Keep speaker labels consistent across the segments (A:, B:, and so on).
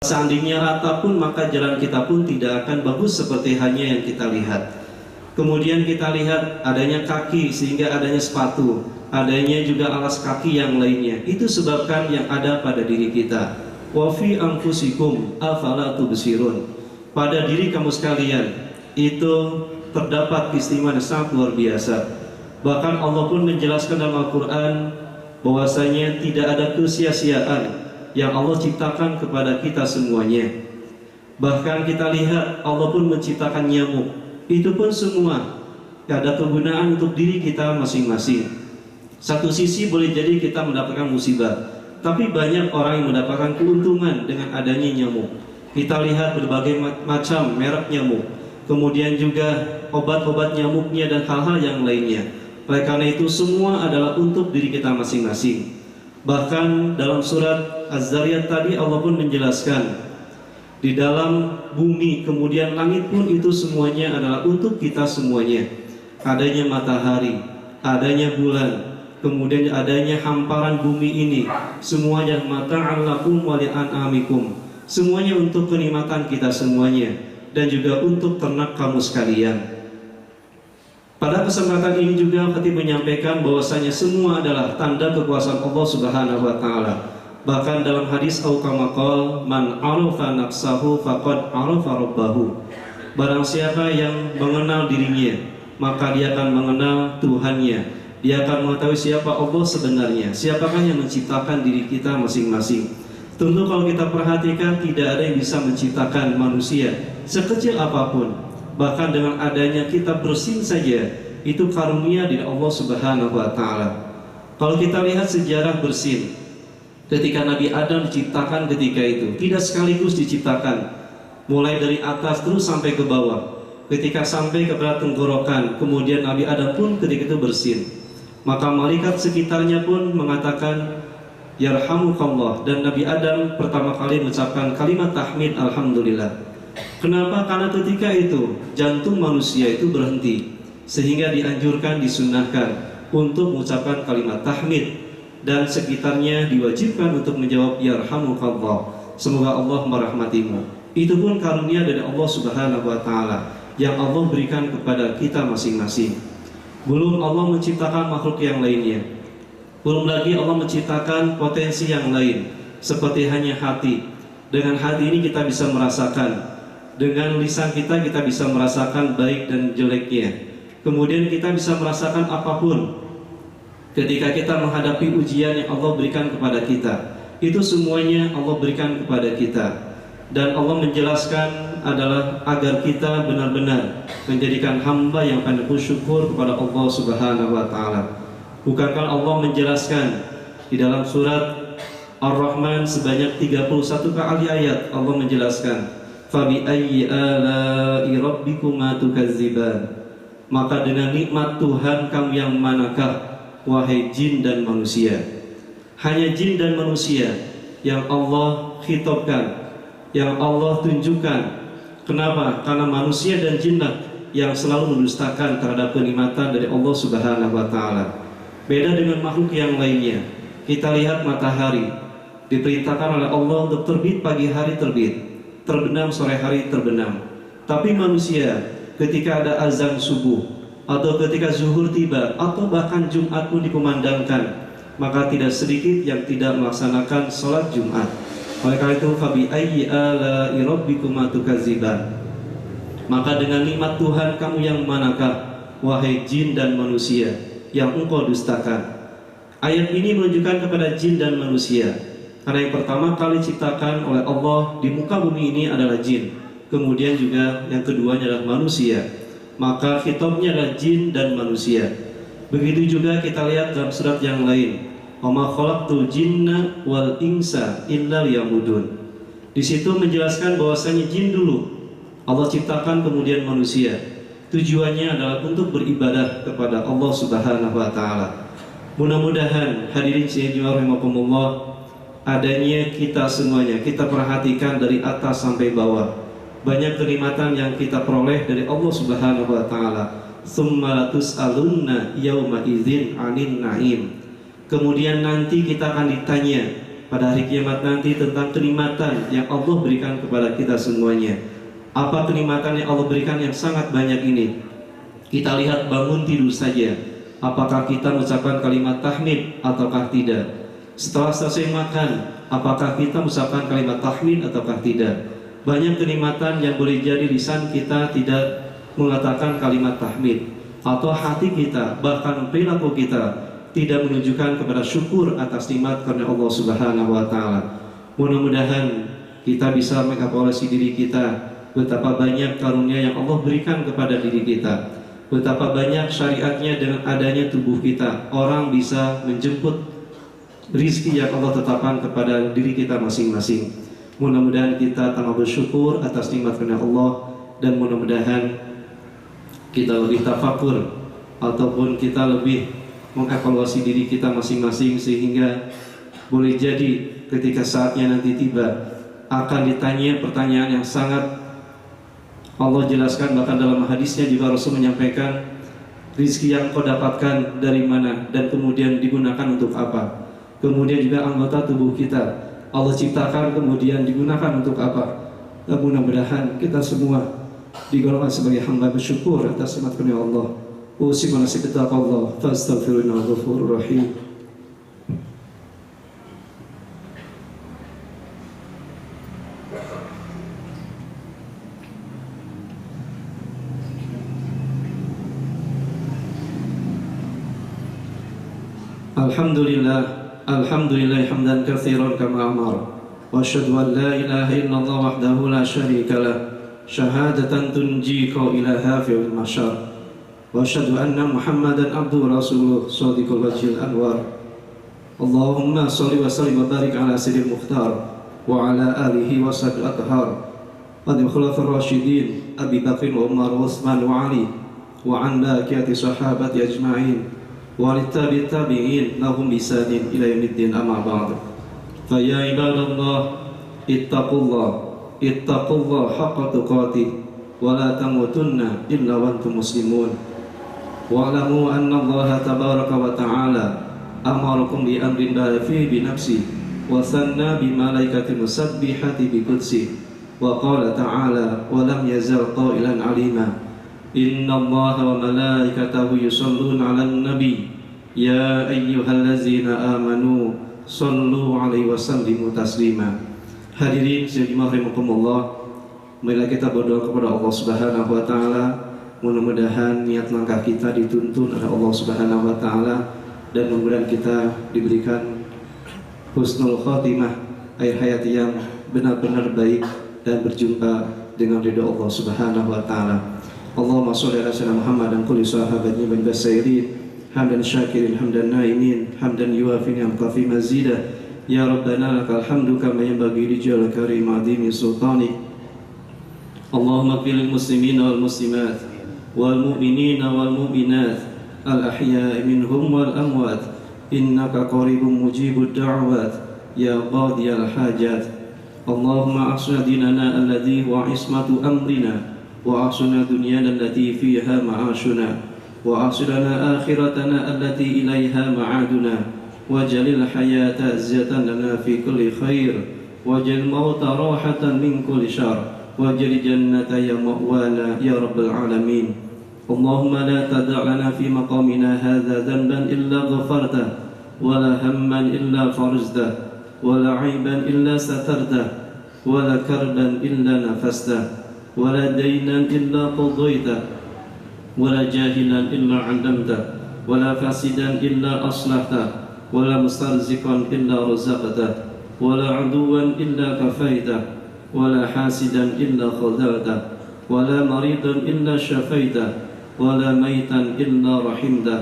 A: Seandainya rata pun, maka jalan kita pun tidak akan bagus seperti hanya yang kita lihat. Kemudian kita lihat adanya kaki sehingga adanya sepatu, adanya juga alas kaki yang lainnya. Itu sebabkan yang ada pada diri kita. Wa fi anfusikum afala tubsirun. Pada diri kamu sekalian itu terdapat keistimewaan sangat luar biasa. Bahkan Allah pun menjelaskan dalam Al-Quran bahwasanya tidak ada kesia-siaan yang Allah ciptakan kepada kita semuanya. Bahkan kita lihat Allah pun menciptakan nyamuk. Itu pun semua ada kegunaan untuk diri kita masing-masing. Satu sisi boleh jadi kita mendapatkan musibah, tapi banyak orang yang mendapatkan keuntungan dengan adanya nyamuk. Kita lihat berbagai macam merek nyamuk, kemudian juga obat-obat nyamuknya dan hal-hal yang lainnya. Oleh karena itu semua adalah untuk diri kita masing-masing. Bahkan dalam surat Az-Zariyat tadi Allah pun menjelaskan, di dalam bumi kemudian langit pun itu semuanya adalah untuk kita semuanya. Adanya matahari, adanya bulan, kemudian adanya hamparan bumi ini, semuanya mata'an lakum wa li'an'amikum. Semuanya untuk kenikmatan kita semuanya dan juga untuk ternak kamu sekalian. Pada kesempatan ini juga Khatib menyampaikan bahwasanya semua adalah tanda kekuasaan Allah Subhanahu wa taala. Bahkan dalam hadis auqamaqal man 'arafa nafsahu faqad 'arafa rabbahu. Barang siapa yang mengenal dirinya, maka dia akan mengenal Tuhannya. Dia akan mengetahui siapa Allah sebenarnya, siapakah yang menciptakan diri kita masing-masing. Tentu kalau kita perhatikan tidak ada yang bisa menciptakan manusia sekecil apapun. Bahkan dengan adanya kita bersin saja, itu karunia dari Allah Subhanahu wa taala. Kalau kita lihat sejarah bersin, ketika Nabi Adam diciptakan ketika itu tidak sekaligus diciptakan, mulai dari atas terus sampai ke bawah. Ketika sampai kepada tenggorokan, kemudian Nabi Adam pun ketika itu bersin. Maka malaikat sekitarnya pun mengatakan yarhamukallah, dan Nabi Adam pertama kali mengucapkan kalimat tahmid alhamdulillah. Kenapa? Karena ketika itu jantung manusia itu berhenti, sehingga dianjurkan, disunahkan untuk mengucapkan kalimat tahmid, dan sekitarnya diwajibkan untuk menjawab yarhamukallah, semoga Allah merahmatimu. Itu pun karunia dari Allah Subhanahu wa taala yang Allah berikan kepada kita masing-masing. Belum Allah menciptakan makhluk yang lainnya, belum lagi Allah menciptakan potensi yang lain seperti hanya hati. Dengan hati ini kita bisa merasakan, dengan lisan kita bisa merasakan baik dan jeleknya. Kemudian kita bisa merasakan apapun ketika kita menghadapi ujian yang Allah berikan kepada kita. Itu semuanya Allah berikan kepada kita. Dan Allah menjelaskan adalah agar kita benar-benar menjadikan hamba yang pandai bersyukur kepada Allah Subhanahu wa taala. Bukankah Allah menjelaskan di dalam surat Ar-Rahman sebanyak 31 kali ayat Allah menjelaskan fabi ayyi ala'i rabbikuma tukazziban, maka dengan nikmat Tuhan kamu yang manakah wahai jin dan manusia. Hanya jin dan manusia yang Allah khitabkan, yang Allah tunjukkan. Kenapa? Karena manusia dan jinlah yang selalu mendustakan terhadap kenikmatan dari Allah Subhanahu wa taala. Beda dengan makhluk yang lainnya. Kita lihat matahari diperintahkan oleh Allah untuk terbit pagi hari terbit, terbenam sore hari terbenam. Tapi manusia ketika ada azan subuh atau ketika zuhur tiba atau bahkan Jumat pun dikumandangkan, maka tidak sedikit yang tidak melaksanakan sholat Jumat. Oleh karena itu fabi ayyi ala'i rabbikuma tukazziban, maka dengan nikmat Tuhan kamu yang manakah wahai jin dan manusia yang engkau dustakan. Ayat ini menunjukkan kepada jin dan manusia, karena yang pertama kali ciptakan oleh Allah di muka bumi ini adalah jin, kemudian juga yang keduanya adalah manusia. Maka khitabnya adalah jin dan manusia. Begitu juga kita lihat dalam surat yang lain, wa ma khalaqtul jinna wal insa illa liya'budun. Di situ menjelaskan bahwasanya jin dulu Allah ciptakan, kemudian manusia. Tujuannya adalah untuk beribadah kepada Allah Subhanahu wa taala. Mudah-mudahan hadirin sekalian rahimakumullah, adanya kita semuanya kita perhatikan dari atas sampai bawah. Banyak kenikmatan yang kita peroleh dari Allah Subhanahu wa taala. Tsumma tus'alunna yauma idzin 'anin na'im. Kemudian nanti kita akan ditanya pada hari kiamat nanti tentang kenikmatan yang Allah berikan kepada kita semuanya. Apa kenikmatan yang Allah berikan yang sangat banyak ini? Kita lihat bangun tidur saja, apakah kita mengucapkan kalimat tahmid ataukah tidak? Setelah selesai makan, apakah kita mengucapkan kalimat tahmid ataukah tidak? Banyak kenikmatan yang boleh jadi lisan kita tidak mengatakan kalimat tahmid, atau hati kita, bahkan perilaku kita tidak menunjukkan kepada syukur atas nikmat karena Allah Subhanahu wa taala. Mudah-mudahan kita bisa mengevaluasi diri kita, betapa banyak karunia yang Allah berikan kepada diri kita, betapa banyak syariatnya. Dengan adanya tubuh kita, orang bisa menjemput rizki yang Allah tetapkan kepada diri kita masing-masing. Mudah-mudahan kita tambah bersyukur atas nikmat karena Allah, dan mudah-mudahan kita lebih tafakur ataupun kita lebih mengevaluasi diri kita masing-masing, sehingga boleh jadi ketika saatnya nanti tiba akan ditanya pertanyaan yang sangat Allah jelaskan. Bahkan dalam hadisnya juga Rasul menyampaikan, rizki yang kau dapatkan dari mana dan kemudian digunakan untuk apa. Kemudian juga anggota tubuh kita Allah ciptakan kemudian digunakan untuk apa. Dan mudah-mudahan kita semua digolongkan sebagai hamba bersyukur atas nikmat karunia Allah. Usikum nasib taqwallah fastaghfiruhu ghafurur rahim. Alhamdulillah hamdan katsiran kama amara, wa asyhadu an la ilaha illallah wahdahu la syarika lah, syahadatan tunjika ila hafil masyar, wa asyhadu anna Muhammadan abduhu rasuluh shadiqul wajhil anwar. Allahumma shalli wa sallim wa barik ala sayyidil mukhtar wa ala alihi wa sahbihi athhar wa khulafar rasyidin Abi Bakr wa Umar wa Utsman wa Ali wa an baqiyati sahabati ajma'in wa littabi'in tabi'in lahum bisanin ila yaumiddin, amma ba'd. Fa ya ibadallah ittaqullah haqqa tuqatih wa la tamutunna illa wa antum muslimun. Wa'lamu anna Allah tabaraka wa ta'ala amarakum bi amrin bada fi bi nafsi wa sanna bi malaikati musabbihati bi qudsi wa qala ta'ala wa lam yazal qailan alima. Inna Allaha wa malaikatahu yusalluna 'alan nabi ya ayyuhallazina amanu sallu 'alaihi wa sallimu taslima. Hadirin sekalian rahimakumullah, marilah kita berdoa kepada Allah Subhanahu wa taala. Mudah-mudahan niat langkah kita dituntun oleh Allah Subhanahu wa taala, dan mudah-mudahan kita diberikan husnul khotimah, akhir hayat yang benar-benar baik, dan berjumpa dengan ridha Allah Subhanahu wa taala. Allahumma sholli ala sayyidina Muhammad dan kulli sahabatnya bin basairin hamdan syakirin hamdan naimin hamdan yuafi ni'amaka fi mazidah. Ya Rabbana lakal hamdu kama yanbaghi li jalali karim adimi sultanik. Allahumma ighfir lil muslimina wal muslimat wal mu'minina wal mu'minat al ahya'i minhum wal amwat innaka qaribun mujibud da'wat ya qadiyal hajat. Allahumma ahsin dinana alladhi huwa ismatu amrina wa ahsina dunyana allati fiha ma'ashuna wa ahsina akhiratana allati ilaiha ma'aduna wajalil hayata ziyatan lana fi kulli khair wajal mauta rahatan min kulli syar wajal jannata ya ma'wana ya rabbal alamin. Allahumma la tada' lana fi maqamina hadha dhanban illa ghafarta wa la hamman illa farzta wa la 'aiban illa satarta wa la karban illa nafasta ولا دينا إلا قضيته ولا جاهلا إلا علمته ولا فاسدا إلا أصلحته ولا مسترزقا إلا رزقته ولا عدوا إلا كفيته ولا حاسدا إلا خذلته ولا مريضا إلا شفيته ولا ميتا إلا رحمته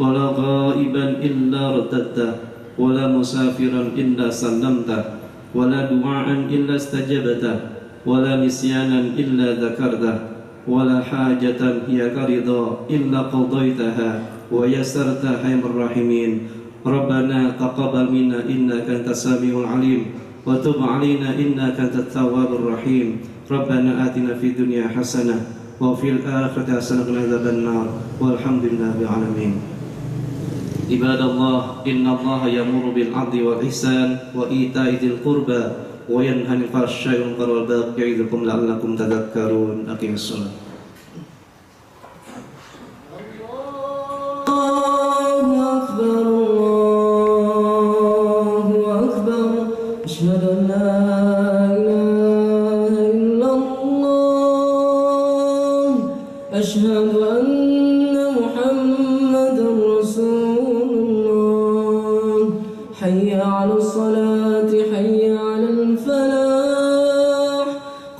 A: ولا غائبا إلا رددته ولا مسافرا إلا سلمته ولا دعاء إلا استجبته ولا نسيانا إلا ذكرته ولا حاجة هي كرضا إلا قضيتها ويسرتها يا الراحمين. ربنا تقبل منا إنك أنت السميع العليم وتب علينا إنك أنت التواب الرحيم. ربنا آتنا في الدنيا حسنة وفي الآخرة حسنة وقنا عذاب النار والحمد لله رب العالمين. عباد الله إن الله يأمر بالعدل والإحسان وإيتاء ذي القربى وينهى عن الفحشاء والمنكر والبغي يعظكم لعلكم تذكرون. أقيموا الصلاة.
B: الله أكبر الله أكبر أشهد أن لا إله إلا الله أشهد أن محمدا رسول الله حي على الصلاة حي على الفلاح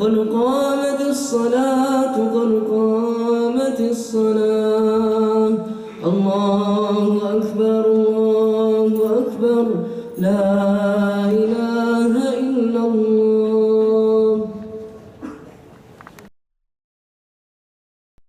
B: قد قامت الصلاة قد قامت الصلاة الله أكبر لا